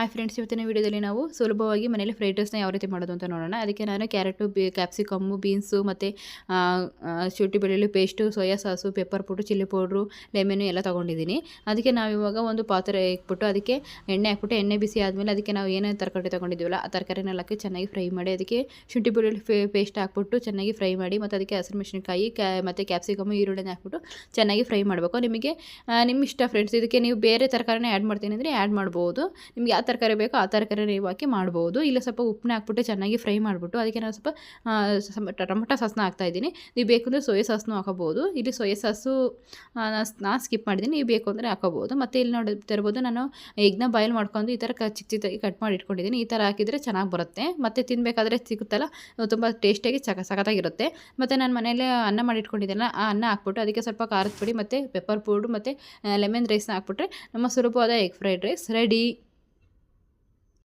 Hi friends, ಇವತ್ತಿನ ವಿಡಿಯೋದಲ್ಲಿ ನಾವು ಸುಲಭವಾಗಿ ಮನೇಲಿ ಫ್ರೈಡ್ ರೈಸ್ನ ಯಾವ ರೀತಿ ಮಾಡೋದು ಅಂತ ನೋಡೋಣ. ಅದಕ್ಕೆ ನಾನು ಕ್ಯಾರೆಟು, ಕ್ಯಾಪ್ಸಿಕಮ್ಮು, ಬೀನ್ಸು ಮತ್ತು ಶುಂಠಿ ಬೆಳ್ಳುಳ್ಳಿ paste, soya sauce, pepper powder, chilli powder, lemon ಎಲ್ಲ ತೊಗೊಂಡಿದ್ದೀನಿ. ಅದಕ್ಕೆ ನಾವಿವಾಗ ಒಂದು ಪಾತ್ರೆ ಇಟ್ಬಿಟ್ಟು ಅದಕ್ಕೆ ಎಣ್ಣೆ ಹಾಕ್ಬಿಟ್ಟು ಎಣ್ಣೆ ಬಿಸಿ ಆದಮೇಲೆ ಅದಕ್ಕೆ ನಾವು ಏನೇನು ತರಕಾರಿ ತೊಗೊಂಡಿದ್ದೀವಲ್ಲ ಆ ತರಕಾರಿನೆಲ್ಲ ಹಾಕಿ ಚೆನ್ನಾಗಿ ಫ್ರೈ ಮಾಡಿ ಅದಕ್ಕೆ ಶುಂಠಿ ಬೆಳ್ಳುಳ್ಳಿ ಪೇಸ್ಟ್ ಹಾಕ್ಬಿಟ್ಟು ಚೆನ್ನಾಗಿ ಫ್ರೈ ಮಾಡಿ ಮತ್ತು ಅದಕ್ಕೆ ಹಸಿಮೆಣಸಿನಕಾಯಿ ಮತ್ತು ಕ್ಯಾಪ್ಸಿಕಮ್ಮು, ಈರುಳ್ಳಿನ ಹಾಕ್ಬಿಟ್ಟು ಚೆನ್ನಾಗಿ ಫ್ರೈ ಮಾಡಬೇಕು. ನಿಮಗೆ ನಿಮ್ಮ ಇಷ್ಟ ಫ್ರೆಂಡ್ಸ್. ಇದಕ್ಕೆ ನೀವು ಬೇರೆ ತರಕಾರಿನ ಆ್ಯಡ್ ಮಾಡ್ತೀನಿ ಅಂದರೆ ಆ್ಯಡ್ ಮಾಡ್ಬೋದು. ನಿಮ್ಗೆ ಯಾವ ತರಕಾರಿ ಬೇಕೋ ಆ ತರಕಾರಿ ನೀವು ಹಾಕಿ ಮಾಡ್ಬೋದು. ಇಲ್ಲ ಸ್ವಲ್ಪ ಉಪ್ಪನ್ನ ಹಾಕ್ಬಿಟ್ಟು ಚೆನ್ನಾಗಿ ಫ್ರೈ ಮಾಡಿಬಿಟ್ಟು ಅದಕ್ಕೆ ನಾನು ಸ್ವಲ್ಪ ಟೊಮೊಟೊ ಸಾಸ್ನ ಹಾಕ್ತಾಯಿದ್ದೀನಿ. ನೀವು ಬೇಕು ಅಂದರೆ ಸೋಯಾ ಸಾಸ್ನೂ ಹಾಕೋಬೋದು. ಇಲ್ಲಿ ಸೋಯಾ ಸಾಸು ನಾನು ಸ್ಕಿಪ್ ಮಾಡಿದ್ದೀನಿ, ನೀವು ಬೇಕು ಅಂದರೆ ಹಾಕೋಬೋದು. ಮತ್ತು ಇಲ್ಲಿ ನೋಡ್ತಿರ್ಬೋದು, ನಾನು ಎಗ್ನ ಬಾಯ್ಲ್ ಮಾಡ್ಕೊಂಡು ಈ ಥರ ಚಿಕ್ಕ ಚಿಕ್ಕದಾಗಿ ಕಟ್ ಮಾಡಿ ಇಟ್ಕೊಂಡಿದ್ದೀನಿ. ಈ ಥರ ಹಾಕಿದರೆ ಚೆನ್ನಾಗಿ ಬರುತ್ತೆ. ಮತ್ತು ತಿನ್ನಬೇಕಾದ್ರೆ ಸಿಗುತ್ತಲ್ಲ, ತುಂಬ ಟೇಸ್ಟಿಯಾಗಿ ಸಖತ್ತಾಗಿರುತ್ತೆ. ಮತ್ತು ನಾನು ಮನೇಲಿ ಅನ್ನ ಮಾಡಿ ಇಟ್ಕೊಂಡಿದ್ದೆನಲ್ಲ, ಆ ಅನ್ನ ಹಾಕ್ಬಿಟ್ಟು ಅದಕ್ಕೆ ಸ್ವಲ್ಪ ಖಾರದ ಪುಡಿ ಮತ್ತು ಪೆಪ್ಪರ್ ಪೌಡ್ರು ಮತ್ತು ಲೆಮನ್ ರೈಸ್ನ ಹಾಕ್ಬಿಟ್ರೆ ನಮ್ಮ ಸುಲಭವಾದ ಎಗ್ ಫ್ರೈಡ್ ರೈಸ್ ರೆಡಿ.